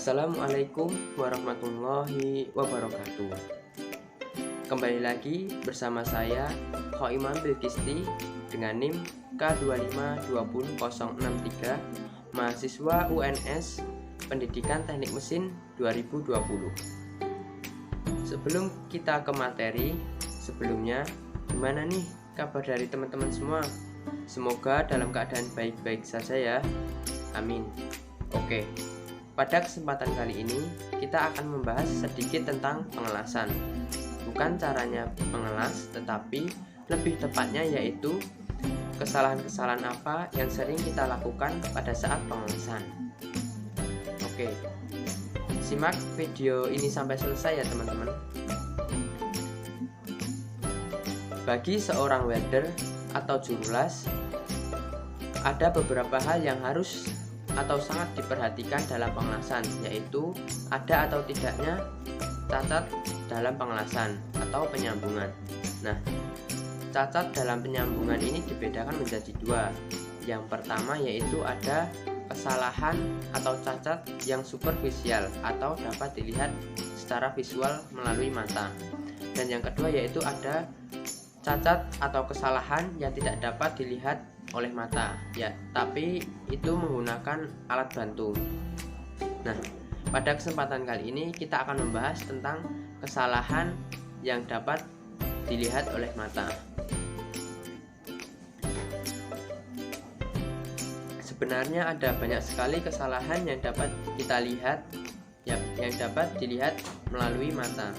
Assalamualaikum warahmatullahi wabarakatuh. Kembali lagi bersama saya Khoimam Bilkisti dengan NIM K2520063, mahasiswa UNS Pendidikan Teknik Mesin 2020. Sebelum kita ke materi, sebelumnya gimana nih kabar dari teman-teman semua? Semoga dalam keadaan baik-baik saja ya. Amin. Oke. Pada kesempatan kali ini, kita akan membahas sedikit tentang pengelasan. Bukan caranya mengelas, tetapi lebih tepatnya yaitu kesalahan-kesalahan apa yang sering kita lakukan pada saat pengelasan. Oke, simak video ini sampai selesai ya teman-teman. Bagi seorang welder atau jurulas, ada beberapa hal yang harus atau sangat diperhatikan dalam pengelasan, yaitu ada atau tidaknya cacat dalam pengelasan atau penyambungan. Nah, cacat dalam penyambungan ini dibedakan menjadi dua. Yang pertama yaitu ada kesalahan atau cacat yang superficial atau dapat dilihat secara visual melalui mata. Dan yang kedua yaitu ada cacat atau kesalahan yang tidak dapat dilihat oleh mata ya, tapi itu menggunakan alat bantu. Nah, pada kesempatan kali ini kita akan membahas tentang kesalahan yang dapat dilihat oleh mata. Sebenarnya ada banyak sekali kesalahan yang dapat kita lihat ya, yang dapat dilihat melalui mata.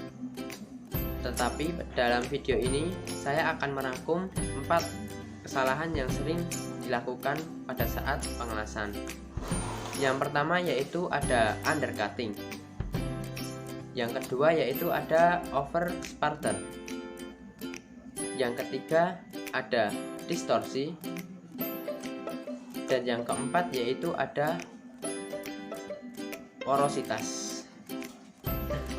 Tetapi dalam video ini saya akan merangkum 4 kesalahan yang sering dilakukan pada saat pengelasan. Yang pertama yaitu ada undercutting. Yang kedua yaitu ada over sparter. Yang ketiga ada distorsi. Dan yang keempat yaitu ada porositas.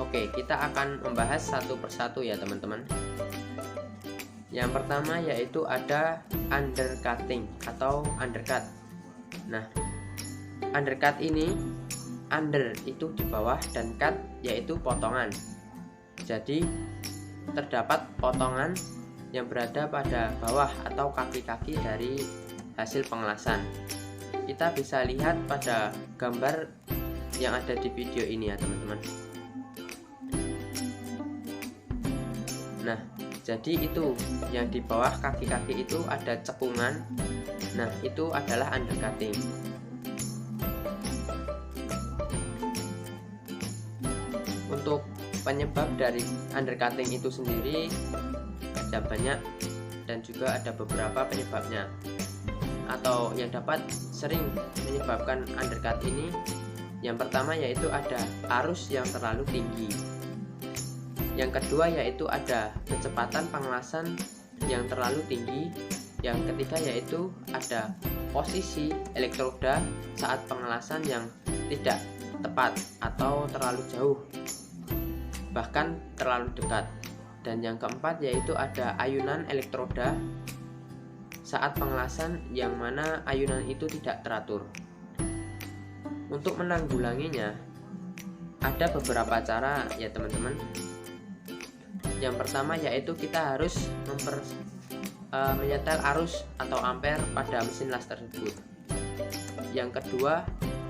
Oke, kita akan membahas satu persatu ya teman-teman. Yang pertama yaitu ada undercutting atau undercut. Nah, undercut ini, under itu di bawah dan cut yaitu potongan. Jadi terdapat potongan yang berada pada bawah atau kaki-kaki dari hasil pengelasan. Kita bisa lihat pada gambar yang ada di video ini ya teman-teman. Nah, jadi itu yang di bawah kaki-kaki itu ada cekungan. Nah, itu adalah undercutting. Untuk penyebab dari undercutting itu sendiri ada banyak dan juga ada beberapa penyebabnya. Atau yang dapat sering menyebabkan undercut ini, yang pertama yaitu ada arus yang terlalu tinggi. Yang kedua yaitu ada kecepatan pengelasan yang terlalu tinggi. Yang ketiga yaitu ada posisi elektroda saat pengelasan yang tidak tepat atau terlalu jauh, bahkan terlalu dekat. Dan yang keempat yaitu ada ayunan elektroda saat pengelasan yang mana ayunan itu tidak teratur. Untuk menanggulanginya ada beberapa cara ya teman-teman. Yang pertama yaitu kita harus menyetel arus atau ampere pada mesin las tersebut. Yang kedua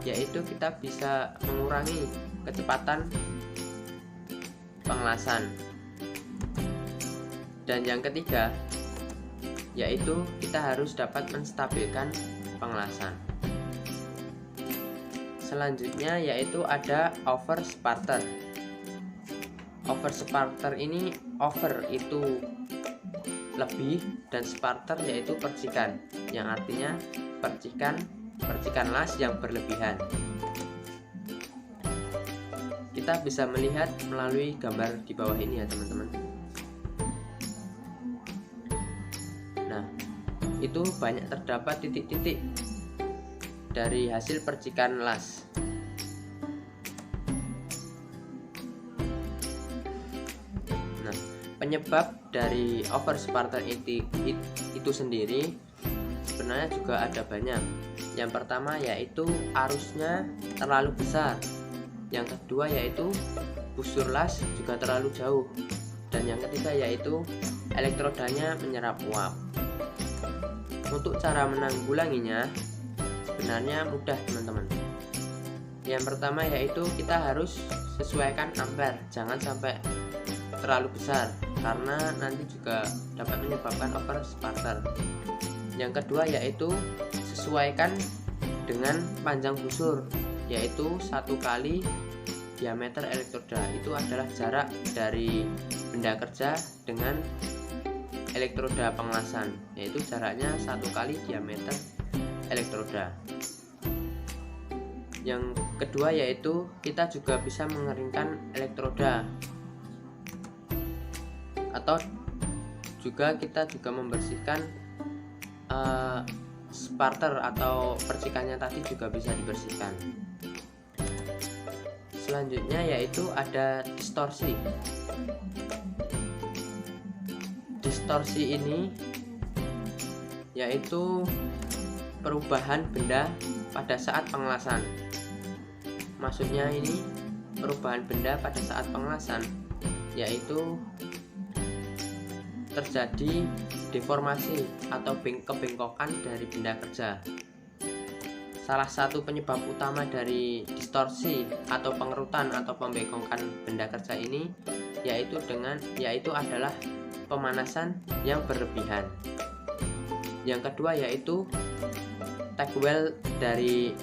yaitu kita bisa mengurangi kecepatan pengelasan. Dan yang ketiga yaitu kita harus dapat menstabilkan pengelasan. Selanjutnya yaitu ada over sparter. Over sparter ini, over itu lebih dan sparter yaitu percikan, yang artinya percikan las yang berlebihan. Kita bisa melihat melalui gambar di bawah ini ya teman-teman. Nah, itu banyak terdapat titik-titik dari hasil percikan las. Penyebab dari over sparter itu sendiri sebenarnya juga ada banyak. Yang pertama yaitu arusnya terlalu besar. Yang kedua yaitu busur las juga terlalu jauh. Dan yang ketiga yaitu elektrodanya menyerap uap. Untuk cara menanggulanginya sebenarnya mudah teman-teman. Yang pertama yaitu kita harus sesuaikan ampere, jangan sampai terlalu besar karena nanti juga dapat menyebabkan over sparter. Yang kedua yaitu sesuaikan dengan panjang busur, yaitu 1 kali diameter elektroda. Itu adalah jarak dari benda kerja dengan elektroda pengelasan, yaitu jaraknya 1 kali diameter elektroda. Yang kedua yaitu kita juga bisa mengeringkan elektroda, atau juga kita juga membersihkan sparter atau percikannya tadi juga bisa dibersihkan. Selanjutnya yaitu ada distorsi. Distorsi ini yaitu perubahan benda pada saat pengelasan. Maksudnya ini perubahan benda pada saat pengelasan yaitu terjadi deformasi atau kebengkokan dari benda kerja. Salah satu penyebab utama dari distorsi atau pengerutan atau pembengkokan benda kerja ini yaitu adalah pemanasan yang berlebihan. Yang kedua yaitu tag weld dari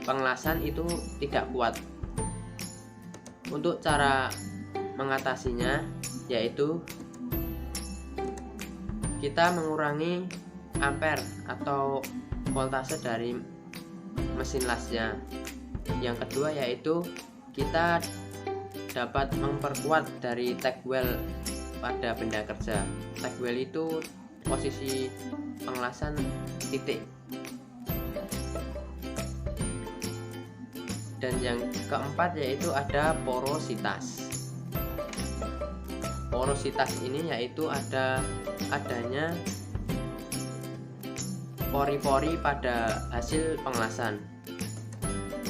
pengelasan itu tidak kuat. Untuk cara mengatasinya yaitu kita mengurangi ampere atau voltase dari mesin lasnya. Yang kedua yaitu kita dapat memperkuat dari tag weld pada benda kerja. Tag weld itu posisi pengelasan titik. Dan yang keempat yaitu ada porositas. Porositas ini yaitu adanya pori-pori pada hasil pengelasan.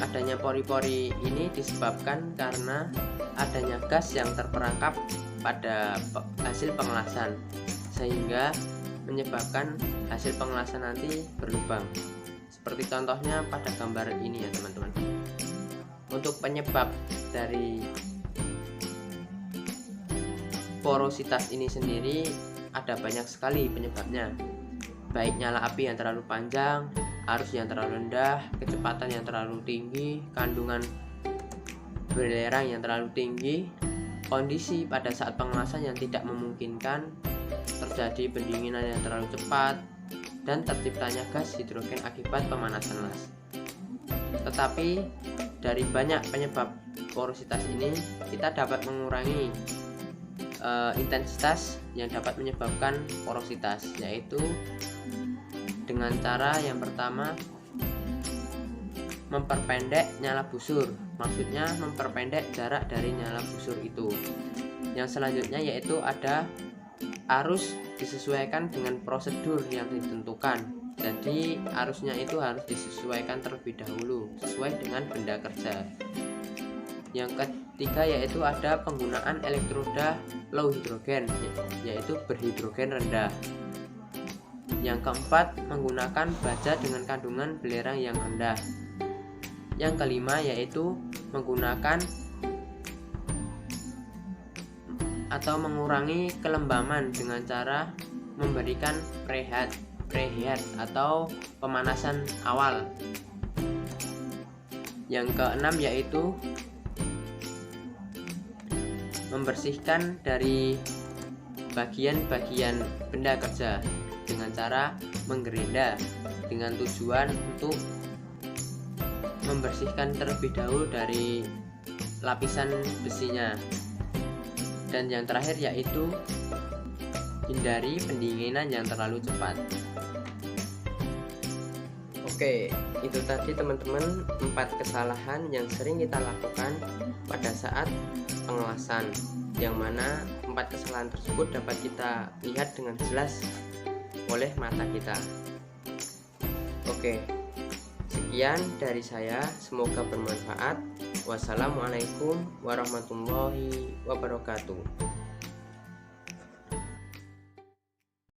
Adanya pori-pori ini disebabkan karena adanya gas yang terperangkap pada hasil pengelasan, sehingga menyebabkan hasil pengelasan nanti berlubang. Seperti contohnya pada gambar ini ya teman-teman. Untuk penyebab dari porositas ini sendiri ada banyak sekali penyebabnya, baik nyala api yang terlalu panjang, arus yang terlalu rendah, kecepatan yang terlalu tinggi, kandungan belerang yang terlalu tinggi, kondisi pada saat pengelasan yang tidak memungkinkan, terjadi pendinginan yang terlalu cepat, dan terciptanya gas hidrogen akibat pemanasan las. Tetapi dari banyak penyebab porositas ini kita dapat mengurangi intensitas yang dapat menyebabkan porositas, yaitu dengan cara yang pertama memperpendek nyala busur, maksudnya memperpendek jarak dari nyala busur itu. Yang selanjutnya yaitu ada arus disesuaikan dengan prosedur yang ditentukan. Jadi arusnya itu harus disesuaikan terlebih dahulu sesuai dengan benda kerja. Yang ketiga yaitu ada penggunaan elektroda low hidrogen, yaitu berhidrogen rendah. Yang keempat menggunakan baja dengan kandungan belerang yang rendah. Yang kelima yaitu menggunakan atau mengurangi kelembaman dengan cara memberikan preheat atau pemanasan awal. Yang keenam yaitu membersihkan dari bagian-bagian benda kerja dengan cara menggerinda, dengan tujuan untuk membersihkan terlebih dahulu dari lapisan besinya. Dan yang terakhir yaitu hindari pendinginan yang terlalu cepat. Oke, itu tadi teman-teman 4 kesalahan yang sering kita lakukan pada saat pengelasan, yang mana 4 kesalahan tersebut dapat kita lihat dengan jelas oleh mata kita. Oke, sekian dari saya, semoga bermanfaat. Wassalamualaikum warahmatullahi wabarakatuh.